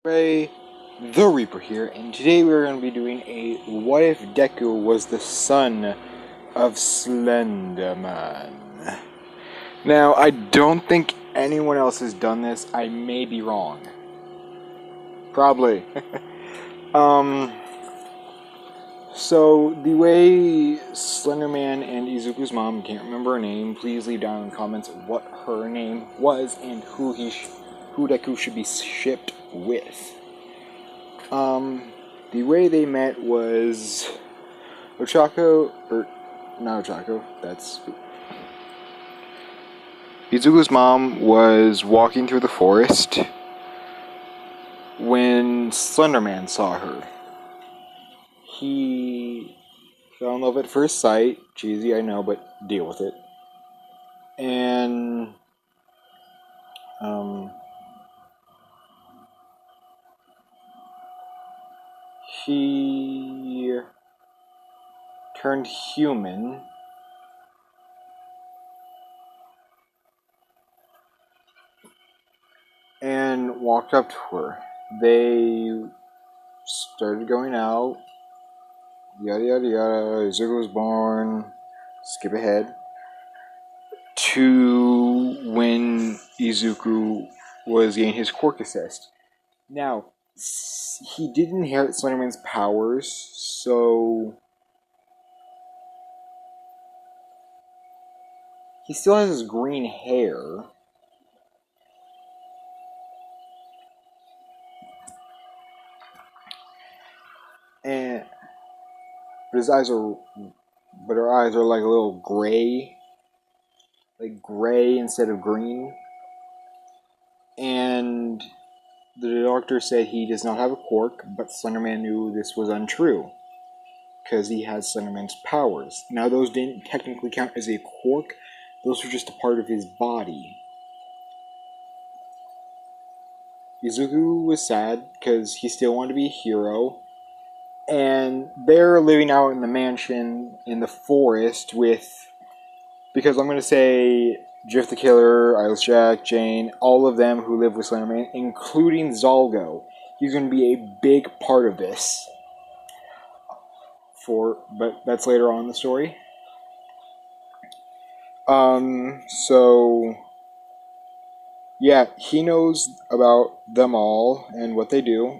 Ray, the Reaper here, and today we're going to be doing a What If Deku was the son of Slenderman? Now, I don't think anyone else has done this. I may be wrong. Probably. um, so, the way Slenderman and Izuku's mom, can't remember her name, please leave down in the comments what her name was and who Deku should be shipped with. The way they met was not Ochako, that's... Izuku's mom was walking through the forest when Slenderman saw her. He fell in love at first sight. Cheesy, I know, but deal with it. And, he turned human and walked up to her. They started going out, yada yada yada. Izuku was born. Skip ahead to when Izuku was getting his quirk assessed. Now, he did inherit Slenderman's powers, so he still has his green hair. And but her eyes are like a little gray, like gray instead of green. And the doctor said he does not have a quirk, but Slenderman knew this was untrue because he has Slenderman's powers. Now, those didn't technically count as a quirk; those were just a part of his body. Izuku was sad because he still wanted to be a hero, and they're living out in the mansion in the forest with, because I'm going to say Drift the Killer, Iris Jack, Jane, all of them who live with Slenderman, including Zalgo. He's going to be a big part of this. But that's later on in the story. So yeah, he knows about them all and what they do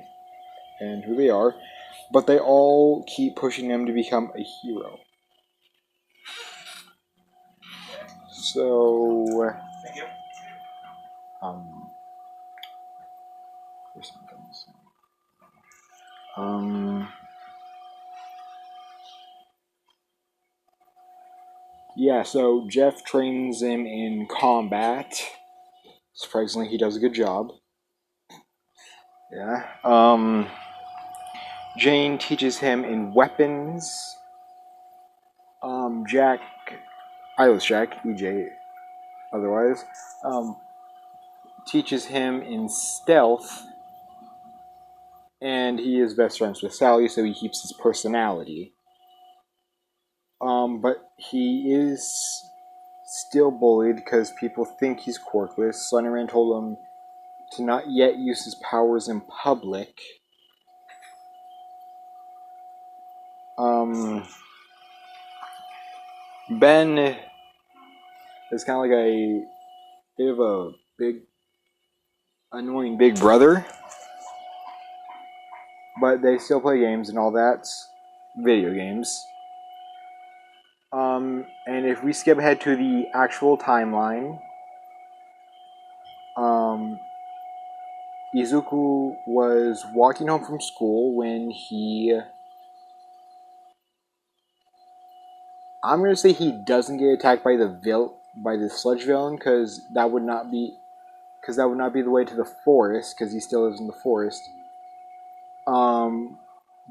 and who they are, but they all keep pushing him to become a hero. So, Thank you. Where's some yeah, so Jeff trains him in combat. Surprisingly, he does a good job. Yeah. Jane teaches him in weapons. Jack, Eyeless Jack, EJ, otherwise, teaches him in stealth. And he is best friends with Sally, so he keeps his personality. But he is still bullied because people think he's quirkless. Slenderman told him to not yet use his powers in public. Ben is kind of like a bit of a big, annoying big brother, but they still play games and all that, video games. And if we skip ahead to the actual timeline, Izuku was walking home from school when I'm gonna say he doesn't get attacked by the sludge villain, because that would not be the way to the forest, because he still lives in the forest.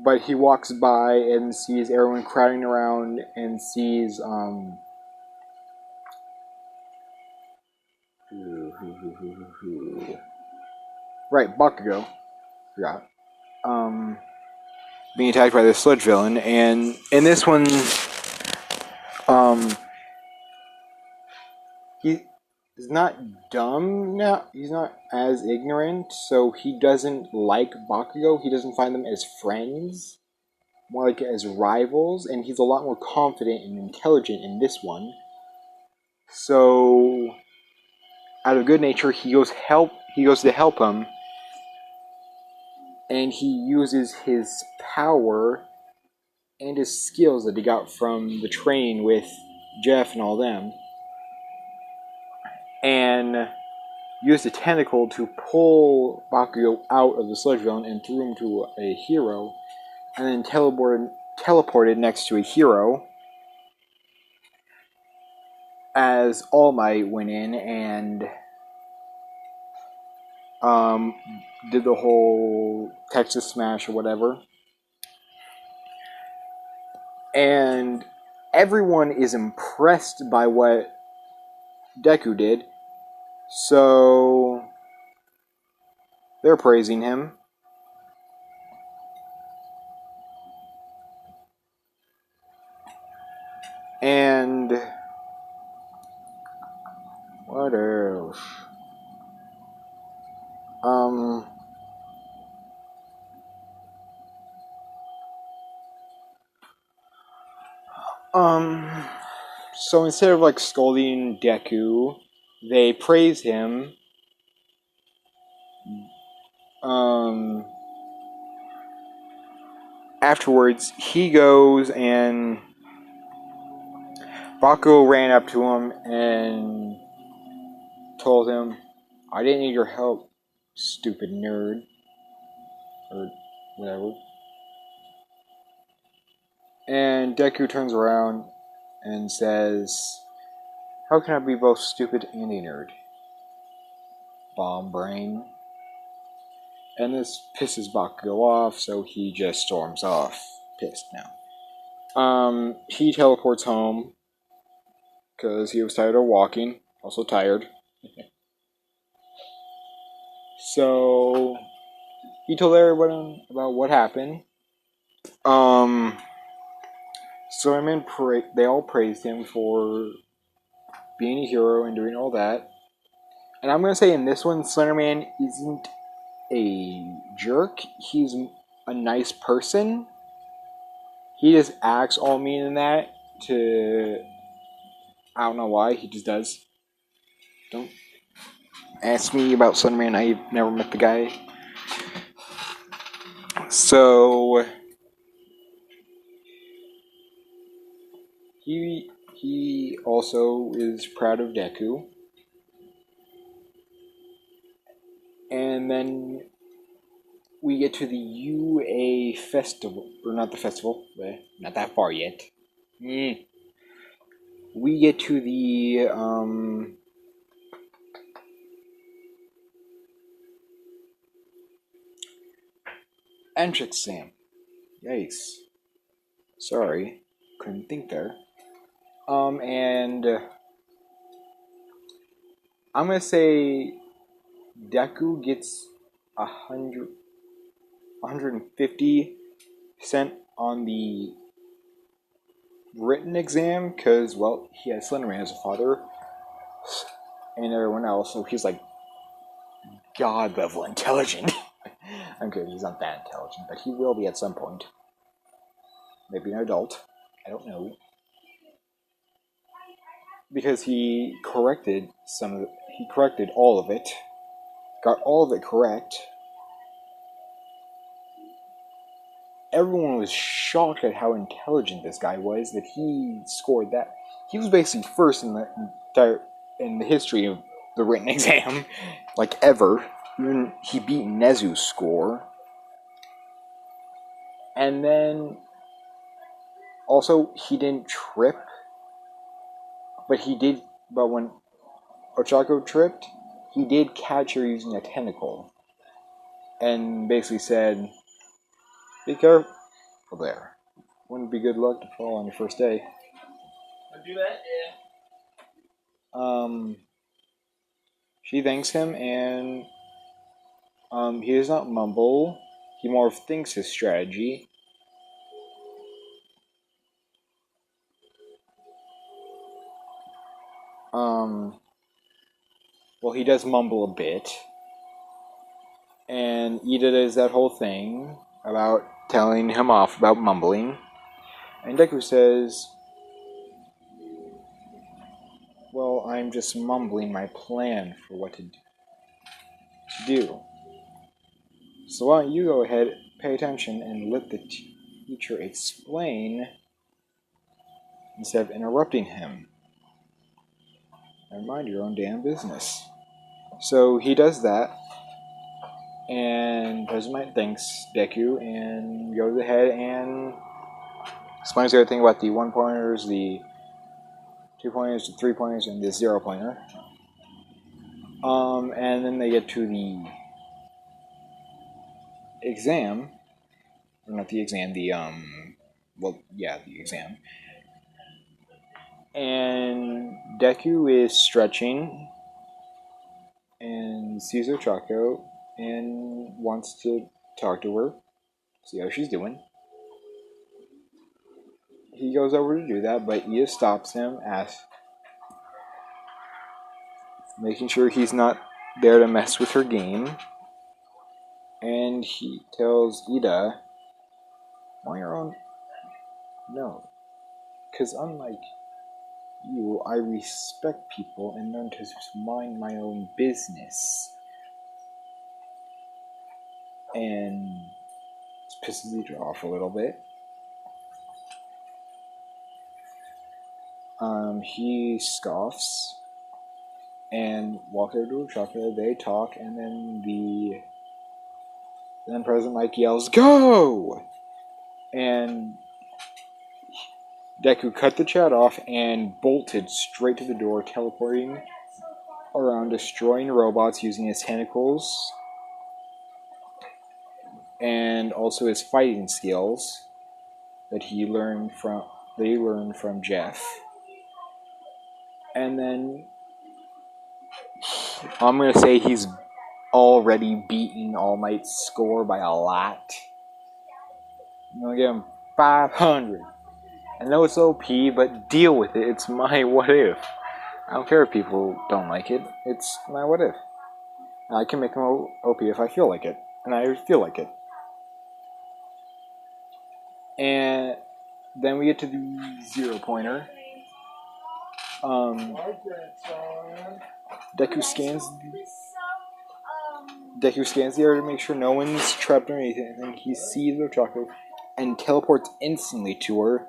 But he walks by and sees everyone crowding around and sees right, Bakugo, forgot, being attacked by the sludge villain, and in this one, he is not dumb now. He's not as ignorant, so he doesn't like Bakugo. He doesn't find them as friends, more like as rivals, and he's a lot more confident and intelligent in this one. So, out of good nature, he goes to help him, and he uses his power and his skills that he got from the training with Jeff and all them, and used a tentacle to pull Bakugo out of the sludge zone and threw him to a hero, and then teleported next to a hero as All Might went in and did the whole Texas Smash or whatever. And everyone is impressed by what Deku did, so they're praising him. And what else? Um, so instead of like scolding Deku, they praise him. Afterwards, he goes and Bakugo ran up to him and told him, "I didn't need your help, stupid nerd," or whatever. And Deku turns around and says, "How can I be both stupid and a nerd? Bomb brain." And this pisses Bakugo off, so he just storms off, pissed now. He teleports home because he was tired of walking, also tired. So he told everyone about what happened. They all praised him for being a hero and doing all that. And I'm gonna say in this one, Slenderman isn't a jerk. He's a nice person. He just acts all mean in that to... I don't know why, he just does. Don't ask me about Slenderman, I've never met the guy. So... He also is proud of Deku. And then we get to the UA festival, or not the festival, not that far yet. We get to the entrance exam. Yikes. Sorry, couldn't think there. And I'm gonna say Deku gets 150% on the written exam because, well, he has Slenderman as a father and everyone else, so he's like god level intelligent. I'm kidding, he's not that intelligent, but he will be at some point. Maybe an adult. I don't know. Because he corrected all of it. Got all of it correct. Everyone was shocked at how intelligent this guy was, that he scored that. He was basically first in the history of the written exam, like ever. Even he beat Nezu's score. And then also he didn't trip, but when Ochako tripped, he did catch her using a tentacle. And basically said, "Be careful there. Wouldn't be good luck to fall on your first day." Wanna do that? Yeah. She thanks him, and he does not mumble. He more thinks his strategy. Well, he does mumble a bit. And Ida does that whole thing about telling him off about mumbling. And Deku says, well, I'm just mumbling my plan for what to do. So why don't you go ahead, pay attention, and let the teacher explain instead of interrupting him. And mind your own damn business. So he does that, and President thanks Deku and goes ahead and explains everything about the 1-pointers, the 2-pointers, the 3-pointers, and the 0-pointer. And then they get to the exam. Or not the exam, the the exam. And Deku is stretching and sees Ochako and wants to talk to her, see how she's doing. He goes over to do that, but Ida stops him, making sure he's not there to mess with her game. And he tells Ida, on your own, no. Because unlike you, I respect people and learn to mind my own business. And this pisses Ida off a little bit. He scoffs and walks over to Ochako. They talk, and then President Mike yells, "Go!" And Deku cut the chat off and bolted straight to the door, teleporting around, destroying robots using his tentacles and also his fighting skills that they learned from Jeff. And then I'm gonna say he's already beaten All Might's score by a lot. I'm gonna give him 500. I know it's OP, but deal with it. It's my what if. I don't care if people don't like it. It's my what if. I can make him OP if I feel like it. And I feel like it. And then we get to the 0-pointer. Deku scans the area to make sure no one's trapped or anything. And he sees Ochako and teleports instantly to her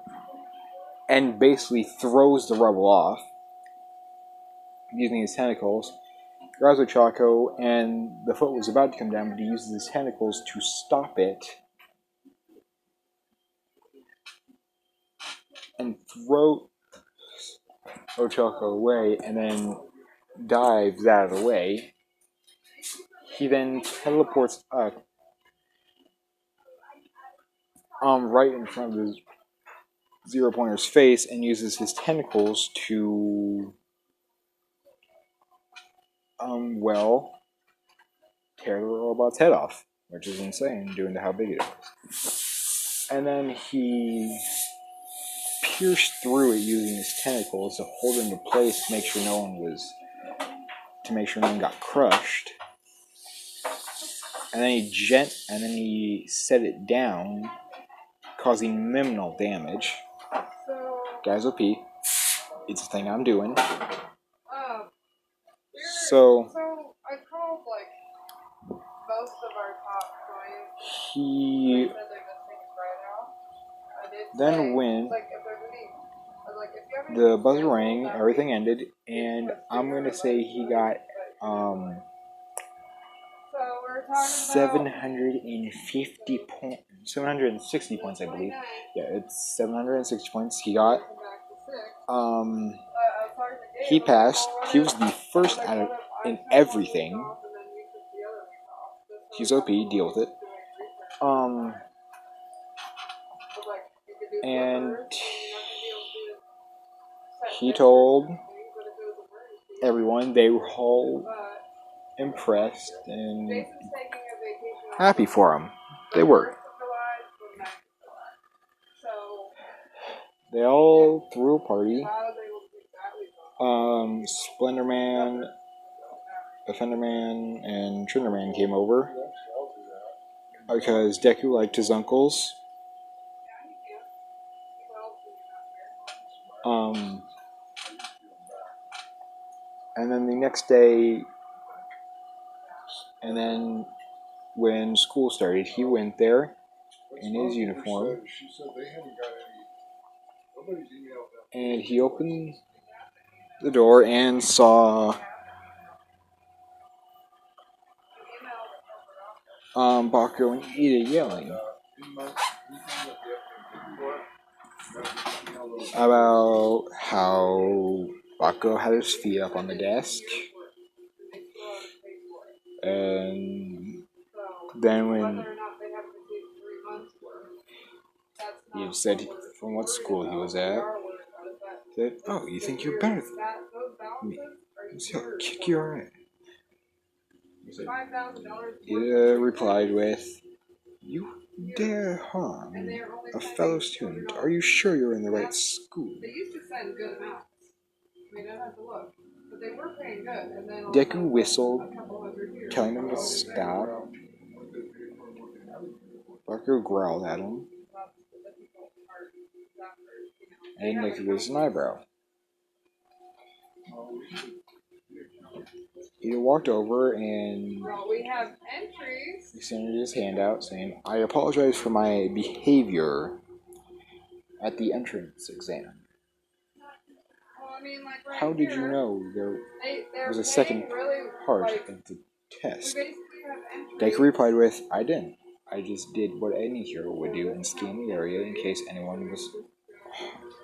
and basically throws the rebel off using his tentacles. Grabs Ochako, and the foot was about to come down, but he uses his tentacles to stop it and throw Ochako away, and then dives out of the way. He then teleports up, right in front of the 0-pointer's face, and uses his tentacles to, tear the robot's head off, which is insane, due to how big it is. And then he pierced through it using his tentacles to hold it into place to make sure no one got crushed. And then he set it down, causing minimal damage. Guys, OP. It's a thing I'm doing. So I called most of our top clients. He then went. The buzzer rang, everything ended, and I'm gonna say he got 760 points, I believe. Yeah, it's 760 points he got. He passed. He was the first out of in everything. He's OP, deal with it. And he told everyone they were all impressed and happy for him. They were. They all threw a party. Slenderman Offenderman and Trinderman came over because Deku liked his uncles. And then the next day, and then when school started, he went there in his uniform, and he opened the door and saw Bakugo and Ida yelling about how Bakugo had his feet up on the desk, and then when he said from what school he was at, said, "Oh, you think you're better than me? So I'll kick your ass." Ida replied with, "You dare harm a fellow student? Are you sure you're in the right school?" Deku whistled, telling him to stop. Bakugo growled at him, and Deku raised an eyebrow. He walked over and extended his hand out, saying, "I apologize for my behavior at the entrance exam. How did you know there was a second part of the test?" Deku replied with, "I didn't. I just did what any hero would do and scanned the area in case anyone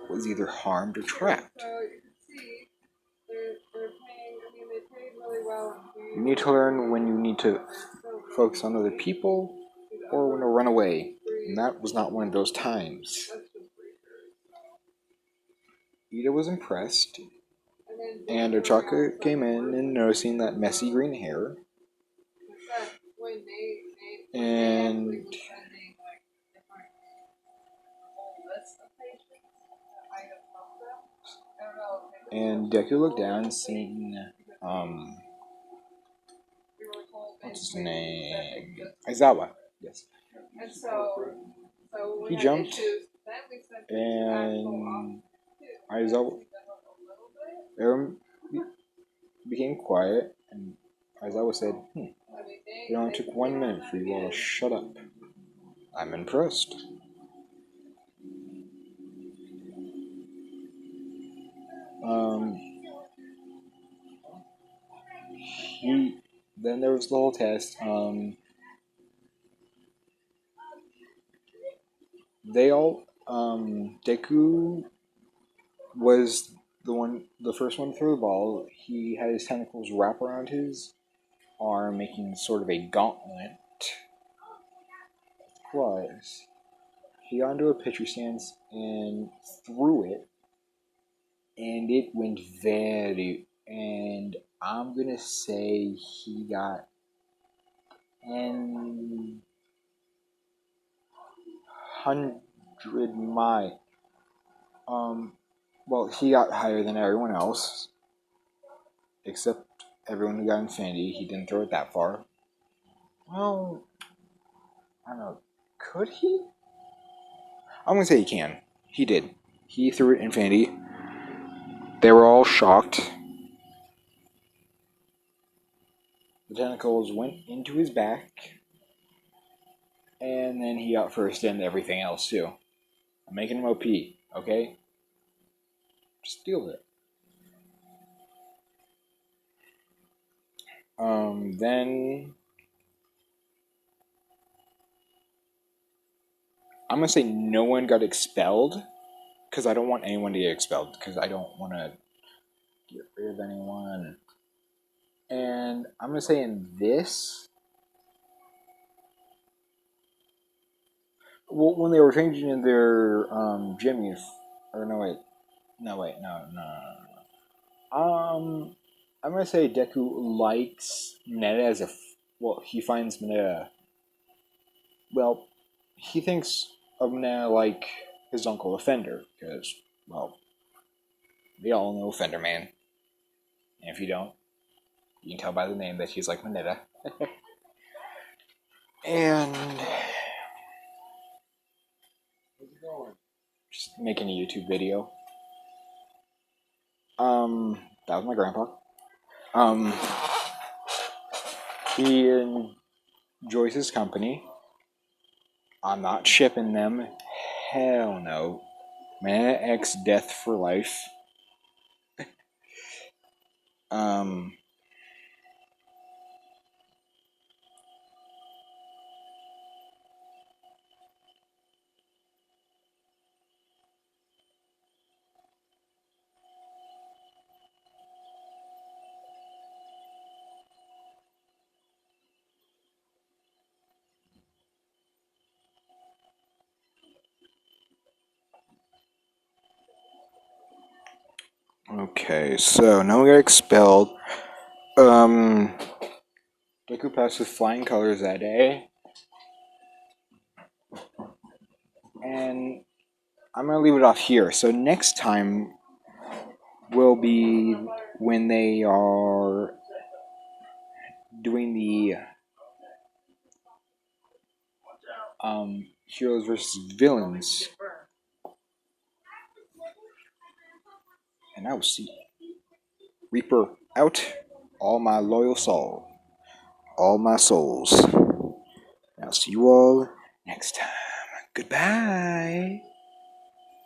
was either harmed or trapped. You need to learn when you need to focus on other people or when to run away, and that was not one of those times." Ida was impressed, and Ochaka came in and noticing that messy green hair, and Deku looked down, seeing what's his name? Aizawa. Yes. He jumped, and Aizawa. Everyone became quiet, and Aizawa said, "It only took 1 minute for you all to shut up. I'm impressed." Then there was the whole test. Deku was the first one to throw the ball. He had his tentacles wrap around his arm, making sort of a gauntlet. Plus, he got into a pitcher stance and threw it, and it went and I'm gonna say he got 100 mile. Well, he got higher than everyone else, except everyone who got Infinity. He didn't throw it that far. Well, I don't know. Could he? I'm gonna say he can. He did. He threw it Infinity. They were all shocked. The tentacles went into his back, and then he got first in everything else too. I'm making him OP, okay? Just deal with it. Then I'm gonna say no one got expelled because I don't want anyone to get expelled because I don't want to get rid of anyone. And I'm gonna say in this, well, when they were changing in their gym or no wait, I'm gonna say Deku likes Mineta as he finds Mineta. Well, he thinks of Mineta like his uncle Offender because, well, we all know Offender Man. And if you don't, You can tell by the name that she's like Mineta. And just making a YouTube video. That was my grandpa. He enjoys his company. I'm not shipping them. Hell no. Man, X death for life. Um, okay, so now we got expelled. Deku passed with flying colors that day. And I'm gonna leave it off here. So next time will be when they are doing the heroes versus villains. And I will see Reaper out. All my loyal soul. All my souls. I'll see you all next time. Goodbye.